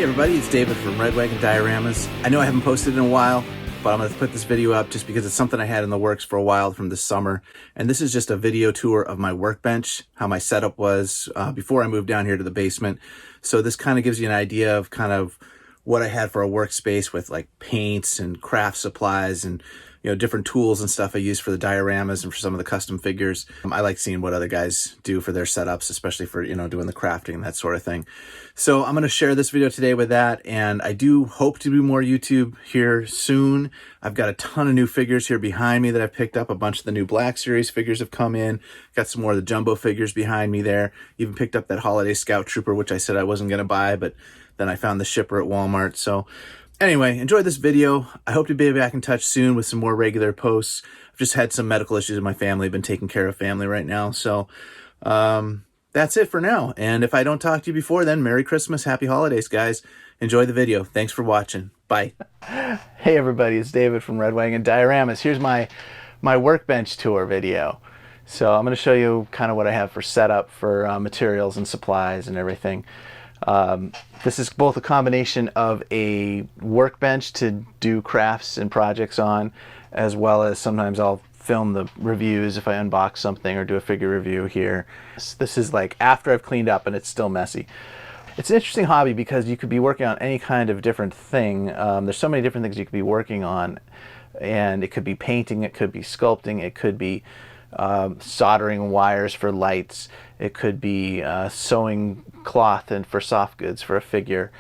Hey everybody, it's David from Red Wagon Dioramas. I know I haven't posted in a while, but I'm going to put this video up just because it's something I had in the works for a while from this summer. And this is just a video tour of my workbench, how my setup was before I moved down here to the basement. So this kind of gives you an idea of kind of what I had for a workspace with like paints and craft supplies and different tools and stuff I use for the dioramas and for some of the custom figures. I like seeing what other guys do for their setups, especially for, doing the crafting and that sort of thing. So I'm going to share this video today with that. And I do hope to do more YouTube here soon. I've got a ton of new figures here behind me that I've picked up. A bunch of the new Black Series figures have come in. Got some more of the jumbo figures behind me there. Even picked up that Holiday Scout Trooper, which I said I wasn't going to buy, but then I found the shipper at Walmart. So anyway, enjoy this video. I hope to be back in touch soon with some more regular posts. I've just had some medical issues in my family. I've been taking care of family right now. So that's it for now. And if I don't talk to you before then, Merry Christmas, Happy Holidays, guys. Enjoy the video. Thanks for watching. Bye. Hey everybody, it's David from Red Wagon Dioramas. Here's my workbench tour video. So I'm going to show you kind of what I have for setup for materials and supplies and everything. This is both a combination of a workbench to do crafts and projects on, as well as sometimes I'll film the reviews if I unbox something or do a figure review here. This is like after I've cleaned up and it's still messy. It's an interesting hobby because you could be working on any kind of different thing. There's so many different things you could be working on, and it could be painting, it could be sculpting, it could be soldering wires for lights, it could be sewing cloth and for soft goods for a figure.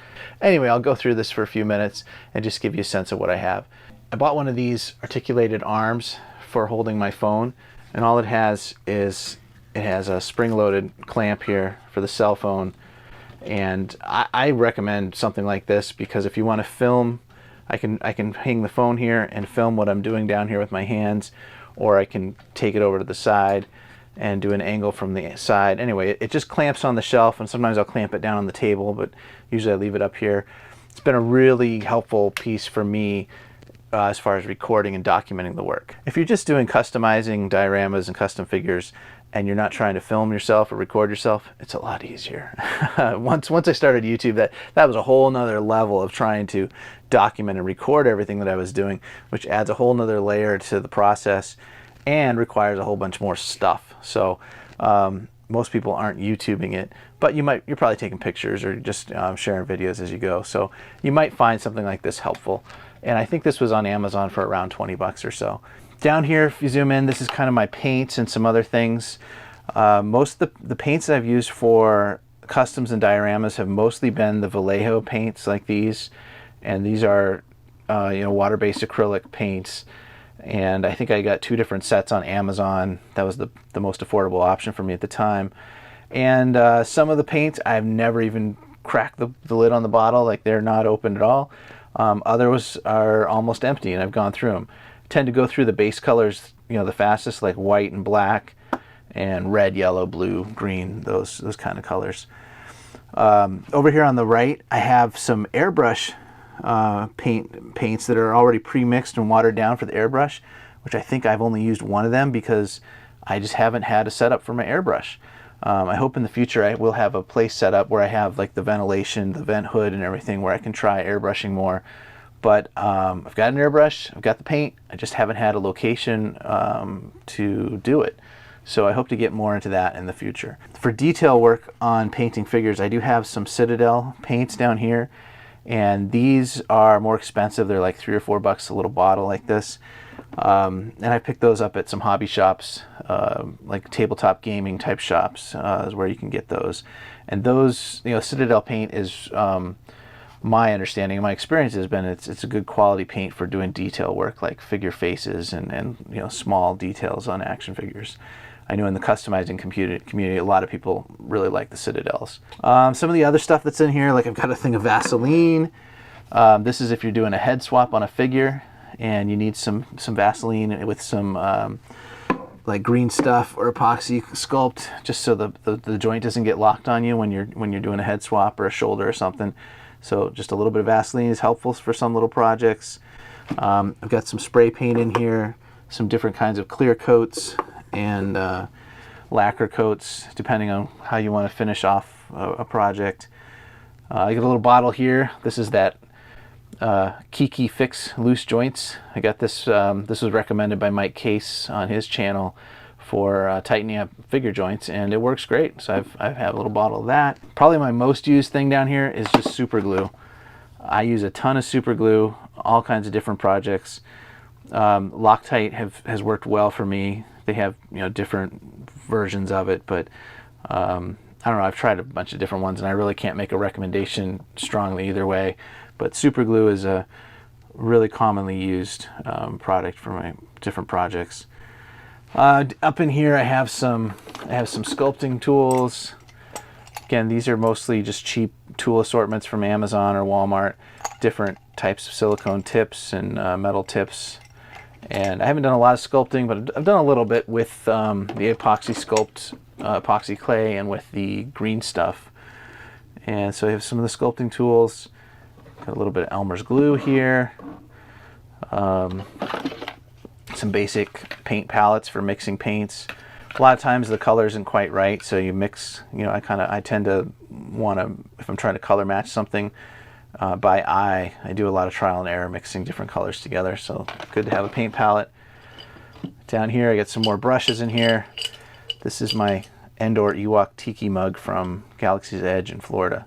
Anyway, I'll go through this for a few minutes and just give you a sense of what I have. I bought one of these articulated arms for holding my phone, and all it has is it has a spring-loaded clamp here for the cell phone. And I recommend something like this because if you want to film, I can hang the phone here and film what I'm doing down here with my hands, or I can take it over to the side and do an angle from the side. Anyway, it just clamps on the shelf, and sometimes I'll clamp it down on the table, but usually I leave it up here. It's been a really helpful piece for me as far as recording and documenting the work. If you're just doing customizing dioramas and custom figures and you're not trying to film yourself or record yourself, it's a lot easier. Once I started YouTube, that was a whole nother level of trying to document and record everything that I was doing, which adds a whole nother layer to the process and requires a whole bunch more stuff. So most people aren't YouTubing it, but you're probably taking pictures or just sharing videos as you go. So you might find something like this helpful. And I think this was on Amazon for around 20 bucks or so. Down here, if you zoom in, this is kind of my paints and some other things. Most of the paints that I've used for customs and dioramas have mostly been the Vallejo paints like these. And these are water-based acrylic paints. And I think I got 2 different sets on Amazon. That was the most affordable option for me at the time. And some of the paints, I've never even cracked the lid on the bottle. Like, they're not open at all. Others are almost empty, and I've gone through them. Tend to go through the base colors, the fastest, like white and black, and red, yellow, blue, green, those kind of colors. Over here on the right, I have some airbrush paints that are already pre-mixed and watered down for the airbrush, which I think I've only used one of them because I just haven't had a setup for my airbrush. I hope in the future I will have a place set up where I have like the ventilation, the vent hood and everything where I can try airbrushing more. But I've got an airbrush, I've got the paint, I just haven't had a location to do it. So I hope to get more into that in the future. For detail work on painting figures, I do have some Citadel paints down here. And these are more expensive. They're like $3 or $4 a little bottle like this. And I picked those up at some hobby shops, like tabletop gaming type shops is where you can get those. And those, Citadel paint is, my understanding, my experience has been it's a good quality paint for doing detail work like figure faces and small details on action figures. I know in the customizing community, a lot of people really like the Citadels. Some of the other stuff that's in here, like I've got a thing of Vaseline. This is if you're doing a head swap on a figure and you need some Vaseline with some like green stuff or epoxy sculpt, just so the joint doesn't get locked on you when you're doing a head swap or a shoulder or something. So just a little bit of Vaseline is helpful for some little projects. I've got some spray paint in here, some different kinds of clear coats and lacquer coats, depending on how you want to finish off a project. I got a little bottle here. This is that Kiki Fix Loose Joints. I got this, this was recommended by Mike Case on his channel for tightening up figure joints, and it works great. So I've had a little bottle of that. Probably my most used thing down here is just super glue. I use a ton of super glue, all kinds of different projects. Loctite has worked well for me. They have, you know, different versions of it, but I don't know, I've tried a bunch of different ones and I really can't make a recommendation strongly either way. But super glue is a really commonly used product for my different projects. Up in here I have some sculpting tools. Again, these are mostly just cheap tool assortments from Amazon or Walmart. Different types of silicone tips and metal tips. And I haven't done a lot of sculpting, but I've done a little bit with the epoxy sculpt, epoxy clay, and with the green stuff. And so I have some of the sculpting tools. Got a little bit of Elmer's glue here. Some basic paint palettes for mixing paints. A lot of times the color isn't quite right, so you mix, you know, I tend to want to, if I'm trying to color match something by eye, I do a lot of trial and error mixing different colors together, so good to have a paint palette. Down here I got some more brushes in here. This is my Endor Ewok Tiki mug from Galaxy's Edge in Florida.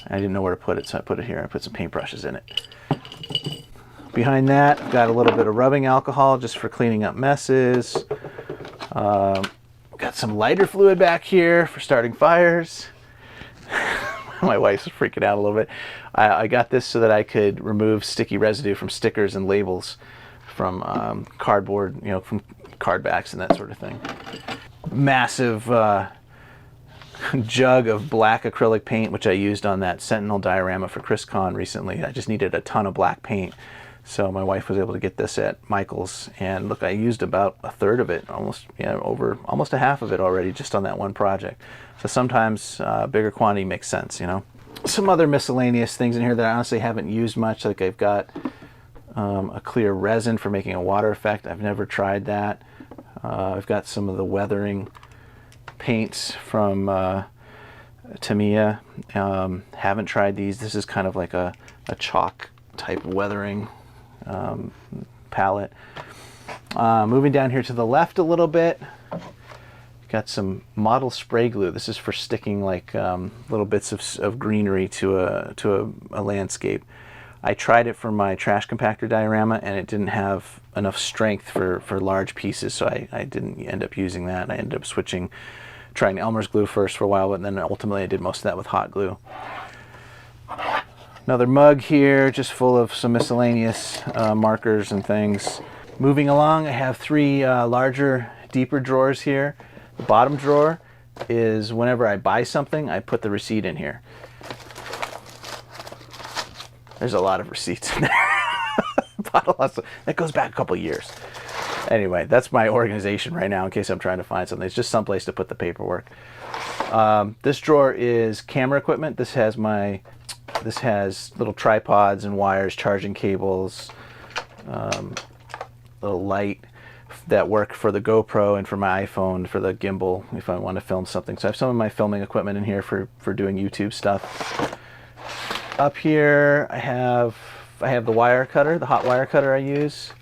I didn't know where to put it, so I put it here. I put some paint brushes in it. Behind that, I've got a little bit of rubbing alcohol just for cleaning up messes. Got some lighter fluid back here for starting fires. My wife's freaking out a little bit. I got this so that I could remove sticky residue from stickers and labels from cardboard, you know, from card backs and that sort of thing. Massive jug of black acrylic paint, which I used on that Sentinel diorama for ChrisCon recently. I just needed a ton of black paint. So my wife was able to get this at Michael's, and look, I used about a third of it, almost a half of it already just on that one project. So sometimes bigger quantity makes sense, you know. Some other miscellaneous things in here that I honestly haven't used much, like I've got a clear resin for making a water effect. I've never tried that. I've got some of the weathering paints from Tamiya. Haven't tried these. This is kind of like a chalk type weathering palette. Moving down here to the left a little bit, got some model spray glue. This is for sticking like little bits of greenery to a landscape. I tried it for my trash compactor diorama and it didn't have enough strength for large pieces, so I didn't end up using that. I ended up trying Elmer's glue first for a while, but then ultimately I did most of that with hot glue. Another mug here, just full of some miscellaneous markers and things. Moving along, I have three larger, deeper drawers here. The bottom drawer is whenever I buy something, I put the receipt in here. There's a lot of receipts in there. That goes back a couple years. Anyway, that's my organization right now in case I'm trying to find something. It's just someplace to put the paperwork. This drawer is camera equipment. This has little tripods and wires, charging cables, little light that work for the GoPro and for my iPhone, for the gimbal if I want to film something. So I have some of my filming equipment in here for doing YouTube stuff. Up here I have the wire cutter, the hot wire cutter I use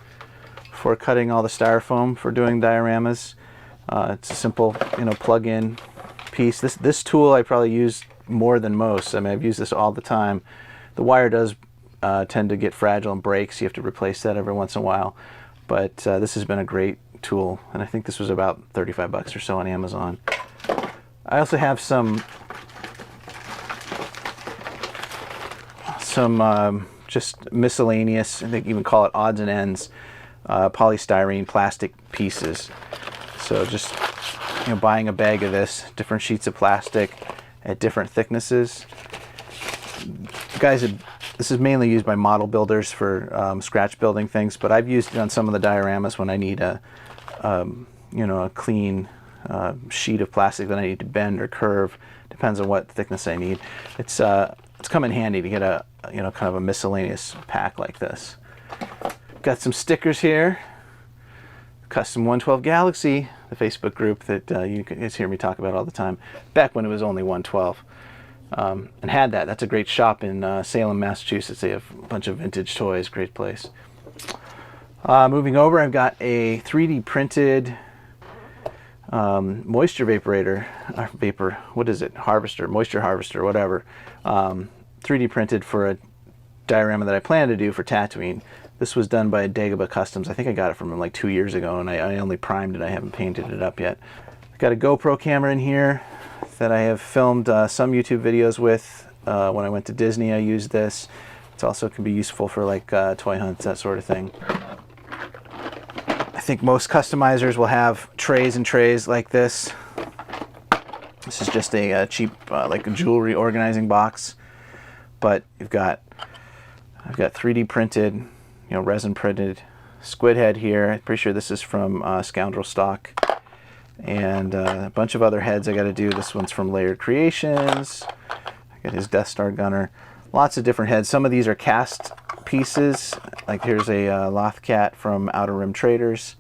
for cutting all the styrofoam for doing dioramas. It's a simple, you know, plug-in piece. This tool I probably use more than most. I mean, I've used this all the time. The wire does tend to get fragile and break, so you have to replace that every once in a while. But this has been a great tool, and I think this was about 35 bucks or so on Amazon. I also have some just miscellaneous, I think you even call it odds and ends, polystyrene plastic pieces. So just, you know, buying a bag of this, different sheets of plastic at different thicknesses. Guys, this is mainly used by model builders for scratch building things, but I've used it on some of the dioramas when I need a clean sheet of plastic that I need to bend or curve. Depends on what thickness I need. It's come in handy to get a kind of a miscellaneous pack like this. Got some stickers here. Custom 112 Galaxy, the Facebook group that you guys hear me talk about all the time, back when it was only 112. and had that. That's a great shop in Salem, Massachusetts. They have a bunch of vintage toys. Great place. Moving over, I've got a 3D printed moisture vaporator, what is it? Harvester, moisture harvester, whatever. 3D printed for a diorama that I plan to do for Tatooine. This was done by Dagobah Customs. I think I got it from him like 2 years ago, and I only primed it. I haven't painted it up yet. I've got a GoPro camera in here that I have filmed some YouTube videos with. When I went to Disney, I used this. It also can be useful for like toy hunts, that sort of thing. I think most customizers will have trays and trays like this. This is just a cheap, like a jewelry organizing box. But I've got 3D printed, you know, resin printed squid head here. I'm pretty sure this is from Scoundrel Stock. And a bunch of other heads I got to do. This one's from Layered Creations. I got his Death Star gunner. Lots of different heads. Some of these are cast pieces. Like here's a Lothcat from Outer Rim Traders.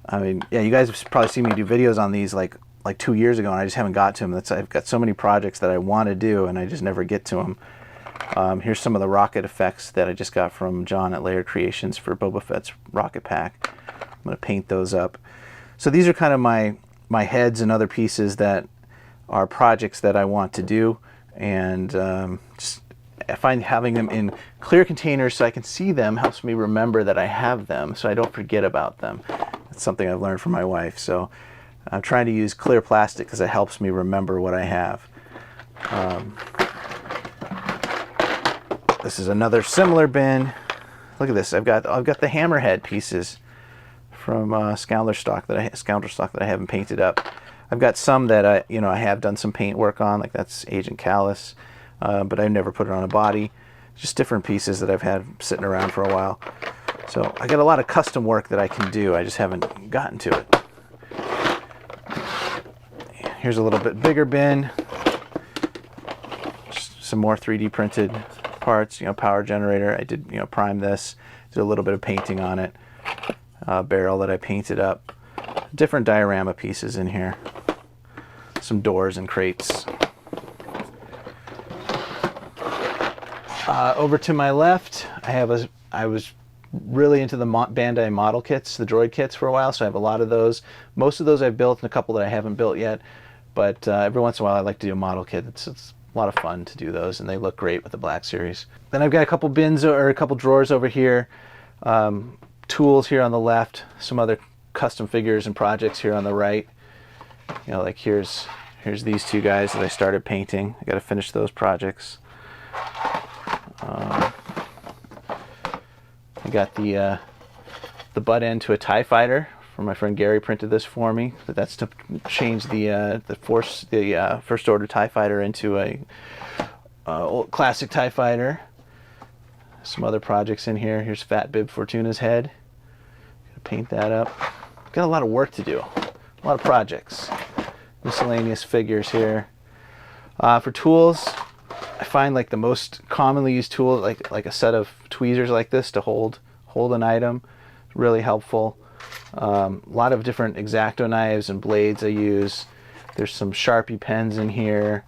I mean, yeah, you guys have probably seen me do videos on these like 2 years ago, and I just haven't got to them. I've got so many projects that I want to do, and I just never get to them. Here's some of the rocket effects that I just got from John at Layered Creations for Boba Fett's rocket pack. I'm going to paint those up. So these are kind of my heads and other pieces that are projects that I want to do, and I find having them in clear containers so I can see them helps me remember that I have them, so I don't forget about them. That's something I've learned from my wife. So I'm trying to use clear plastic because it helps me remember what I have. This is another similar bin. Look at this. I've got the hammerhead pieces from Scoundrel Stock that I haven't painted up. I've got some that I have done some paint work on, like that's Agent Callus, but I've never put it on a body. Just different pieces that I've had sitting around for a while. So I got a lot of custom work that I can do. I just haven't gotten to it. Here's a little bit bigger bin. Just some more 3D printed parts. Power generator. I did prime this. Did a little bit of painting on it. Barrel that I painted up. Different diorama pieces in here. Some doors and crates. Over to my left, I was really into the Bandai model kits, the droid kits for a while, so I have a lot of those. Most of those I've built and a couple that I haven't built yet, but every once in a while I like to do a model kit. It's a lot of fun to do those, and they look great with the Black Series. Then I've got a couple bins or a couple drawers over here. Tools here on the left, some other custom figures and projects here on the right. Like here's these two guys that I started painting. I got to finish those projects. I got the butt end to a TIE fighter from my friend Gary. Printed this for me. That's to change the First Order TIE fighter into a old classic TIE fighter. Some other projects in here. Here's Fat Bib Fortuna's head. Gotta paint that up. Got a lot of work to do. A lot of projects. Miscellaneous figures here. For tools, I find like the most commonly used tool, like a set of tweezers like this to hold an item, really helpful. A lot of different X-Acto knives and blades I use. There's some Sharpie pens in here.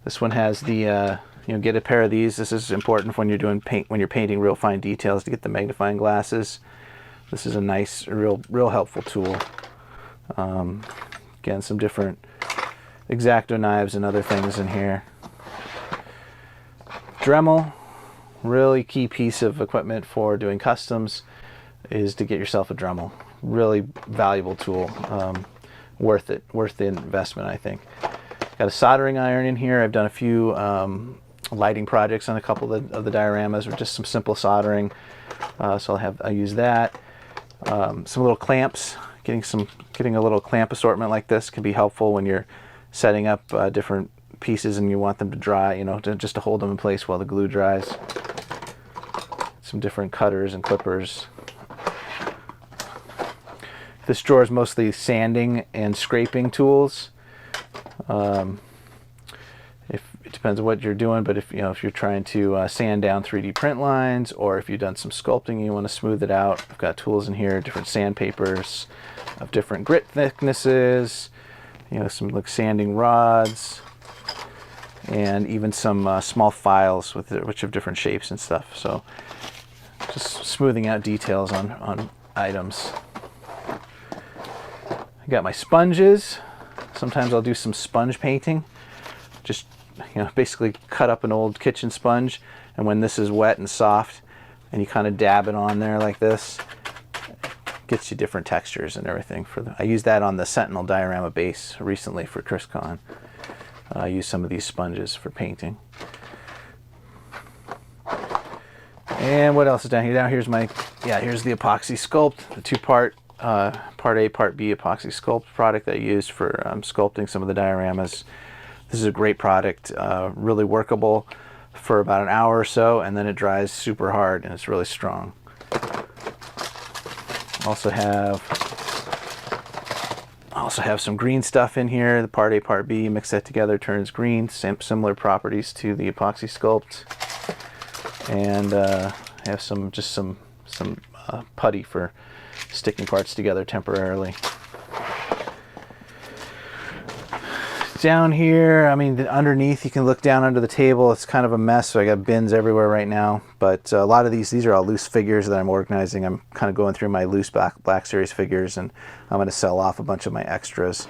This one has the get a pair of these. This is important when you're doing when you're painting real fine details, to get the magnifying glasses. This is a nice, real helpful tool. Again, some different X-Acto knives and other things in here. Dremel, really key piece of equipment for doing customs is to get yourself a Dremel. Really valuable tool. Worth the investment, I think. Got a soldering iron in here. I've done a few lighting projects on a couple of the dioramas, or just some simple soldering. So I'll use that. Some little clamps. Getting a little clamp assortment like this can be helpful when you're setting up different pieces and you want them to dry, just to hold them in place while the glue dries. Some different cutters and clippers. This drawer is mostly sanding and scraping tools. It depends on what you're doing, but if you're trying to sand down 3D print lines, or if you've done some sculpting and you want to smooth it out, I've got tools in here, different sandpapers of different grit thicknesses, some like sanding rods. and even some small files which have different shapes and stuff. So just smoothing out details on items. I got my sponges. Sometimes I'll do some sponge painting. Just, basically cut up an old kitchen sponge, and when this is wet and soft and you kind of dab it on there like this, it gets you different textures and everything. I used that on the Sentinel diorama base recently for ChrisCon. I used some of these sponges for painting. And what else is down here? Down here's here's the epoxy sculpt, the two-part, part A, part B epoxy sculpt product that I used for sculpting some of the dioramas. This is a great product, really workable for about an hour or so, and then it dries super hard and it's really strong. Also have some green stuff in here. The part A, part B, mix that together, turns green. Similar properties to the epoxy sculpt. And I have some putty for sticking parts together temporarily. Down here, underneath, you can look down under the table. It's kind of a mess, so I got bins everywhere right now. But a lot of these are all loose figures that I'm organizing. I'm kind of going through my loose Black Series figures, and I'm going to sell off a bunch of my extras.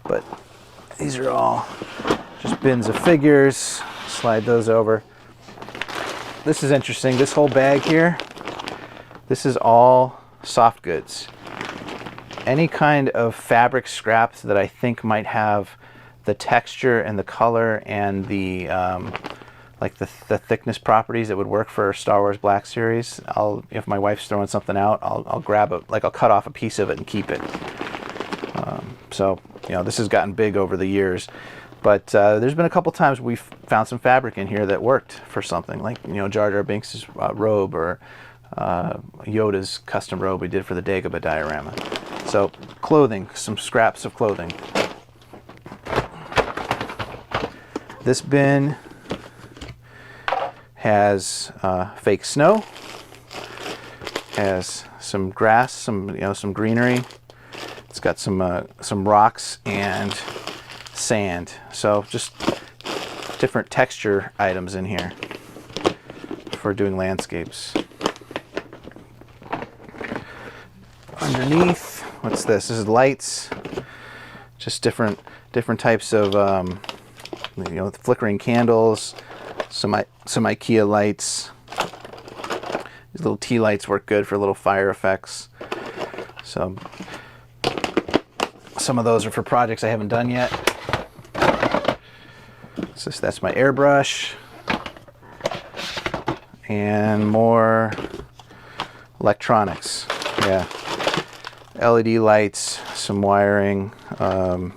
But these are all just bins of figures. Slide those over. This is interesting. This whole bag here, this is all soft goods. Any kind of fabric scraps that I think might have the texture and the color and the the thickness properties that would work for Star Wars Black Series. If my wife's throwing something out, I'll grab it, I'll cut off a piece of it and keep it. So this has gotten big over the years, but there's been a couple times we've found some fabric in here that worked for something, like Jar Jar Binks' robe, or Yoda's custom robe we did for the Dagobah diorama. So clothing, some scraps of clothing. This bin has fake snow, has some grass, some greenery. It's got some rocks and sand. So just different texture items in here for doing landscapes. Underneath, what's this? This is lights. Just different types of flickering candles, some IKEA lights. These little tea lights work good for little fire effects. So some of those are for projects I haven't done yet. So that's my airbrush. And more electronics. Yeah. LED lights, some wiring, an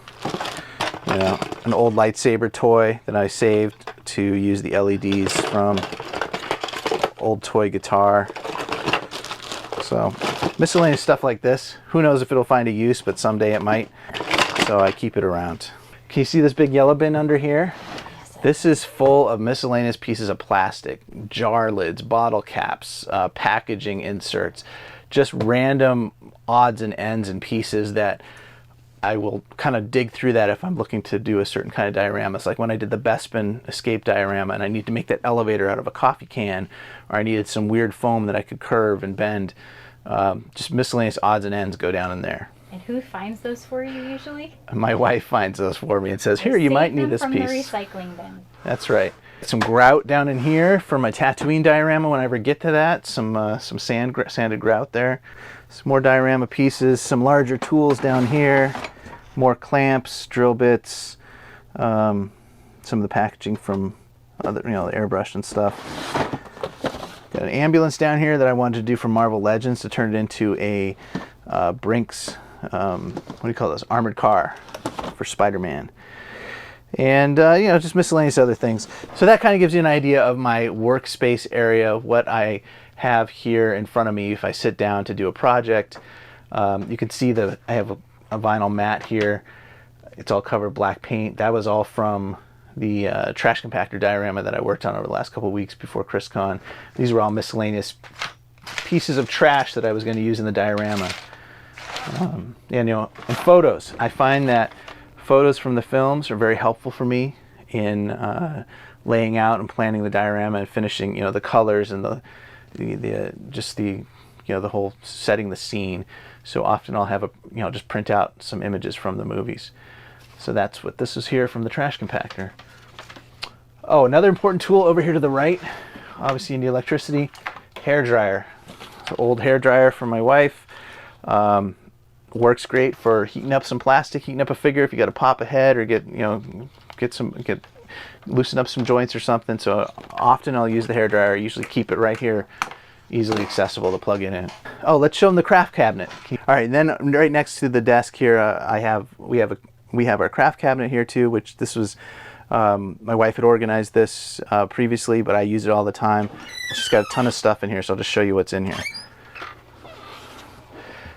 old lightsaber toy that I saved to use the LEDs from, old toy guitar. So miscellaneous stuff like this. Who knows if it'll find a use, but someday it might. So I keep it around. Can you see this big yellow bin under here? This is full of miscellaneous pieces of plastic, jar lids, bottle caps, packaging inserts, just random odds and ends and pieces that I will kind of dig through that if I'm looking to do a certain kind of dioramas. Like when I did the Bespin Escape diorama and I need to make that elevator out of a coffee can, or I needed some weird foam that I could curve and bend. Just miscellaneous odds and ends go down in there. And who finds those for you usually? My wife finds those for me and says, here, you might need this piece. From the recycling bin. That's right. Some grout down in here for my Tatooine diorama when I ever get to that. Some sanded grout there. Some more diorama pieces, some larger tools down here. More clamps, drill bits, some of the packaging from other, the airbrush and stuff. Got an ambulance down here that I wanted to do for Marvel Legends to turn it into a Brinks, what do you call this? Armored car for Spider-Man. And just miscellaneous other things. So that kind of gives you an idea of my workspace area, what I have here in front of me if I sit down to do a project. You can see that I have a vinyl mat here. It's all covered black paint. That was all from the trash compactor diorama that I worked on over the last couple of weeks before ChrisCon. These were all miscellaneous pieces of trash that I was going to use in the diorama. And photos. I find that photos from the films are very helpful for me in laying out and planning the diorama and finishing, the colors and the whole setting the scene. So often I'll have just print out some images from the movies. So that's what this is here from the trash compactor. Oh, another important tool over here to the right, obviously you need electricity, hair dryer. It's an old hair dryer from my wife. Works great for heating up some plastic, heating up a figure if you got to pop a head or loosen up some joints or something. So often I'll use the hair dryer. I usually keep it right here, easily accessible to plug it in. Oh, let's show them the craft cabinet. All right, and then right next to the desk here, we have our craft cabinet here too, which this was my wife had organized this previously, but I use it all the time. She's got a ton of stuff in here, so I'll just show you what's in here.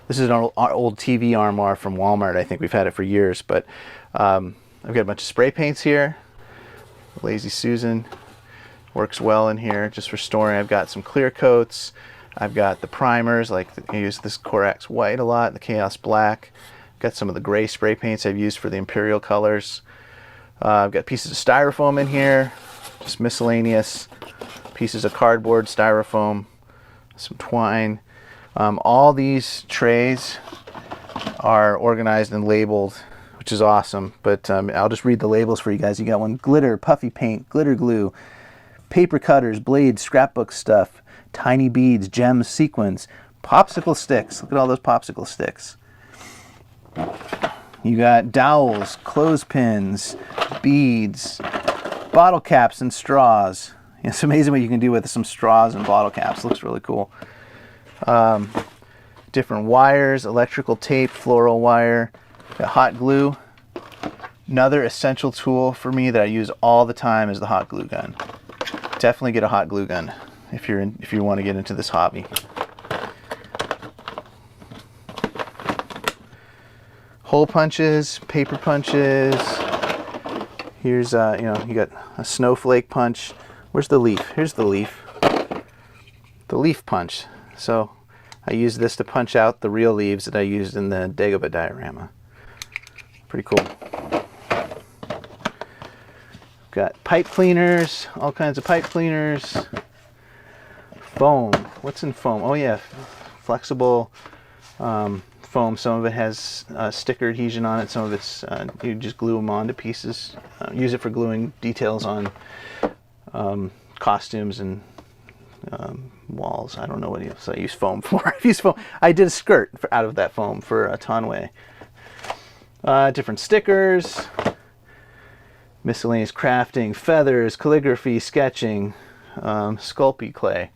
This is an old TV armoire from Walmart. I think we've had it for years, but I've got a bunch of spray paints here. Lazy Susan works well in here just for storing. I've got some clear coats. I've got the primers, like I use this Corax White a lot, the Chaos Black. Got some of the gray spray paints I've used for the Imperial colors. I've got pieces of styrofoam in here, just miscellaneous pieces of cardboard, styrofoam, some twine. All these trays are organized and labeled, which is awesome, but I'll just read the labels for you guys. You got one: glitter, puffy paint, glitter glue, paper cutters, blades, scrapbook stuff, tiny beads, gems, sequins, popsicle sticks. Look at all those popsicle sticks. You got dowels, clothespins, beads, bottle caps and straws. It's amazing what you can do with some straws and bottle caps. Looks really cool. Different wires, electrical tape, floral wire, got hot glue. Another essential tool for me that I use all the time is the hot glue gun. Definitely get a hot glue gun if you want to get into this hobby. Hole punches, paper punches. Here's you got a snowflake punch. Where's the leaf? Here's the leaf. The leaf punch. So I use this to punch out the real leaves that I used in the Dagobah diorama. Pretty cool. Got pipe cleaners, all kinds of pipe cleaners. Foam. What's in foam? Oh yeah, flexible foam. Some of it has sticker adhesion on it. Some of it's you just glue them onto pieces. Use it for gluing details on costumes and walls. I don't know what else I use foam for. I've used foam. I did a skirt out of that foam for a Tonway. Different stickers, miscellaneous crafting, feathers, calligraphy, sketching, Sculpey clay,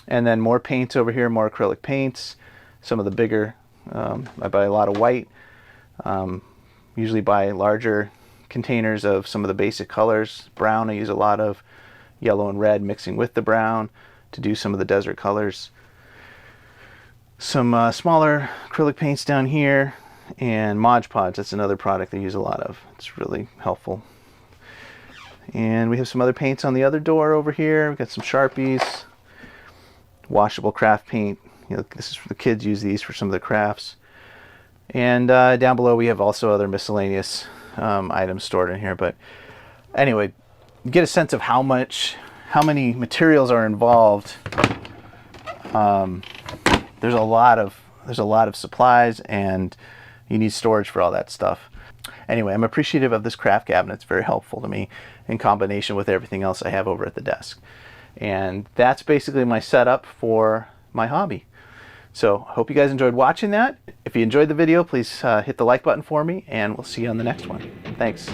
and then more paints over here, more acrylic paints. Some of the bigger, I buy a lot of white. Usually buy larger containers of some of the basic colors. Brown I use a lot of, yellow and red mixing with the brown to do some of the desert colors. Some smaller acrylic paints down here, and Mod Podge. That's another product I use a lot of. It's really helpful. And we have some other paints on the other door over here. We've got some Sharpies, washable craft paint. This is for the kids, use these for some of the crafts. And down below we have also other miscellaneous items stored in here. But anyway, you get a sense of how many materials are involved. There's a lot of supplies, and you need storage for all that stuff. Anyway, I'm appreciative of this craft cabinet. It's very helpful to me in combination with everything else I have over at the desk. And that's basically my setup for my hobby. So I hope you guys enjoyed watching that. If you enjoyed the video, please hit the like button for me, and we'll see you on the next one. Thanks.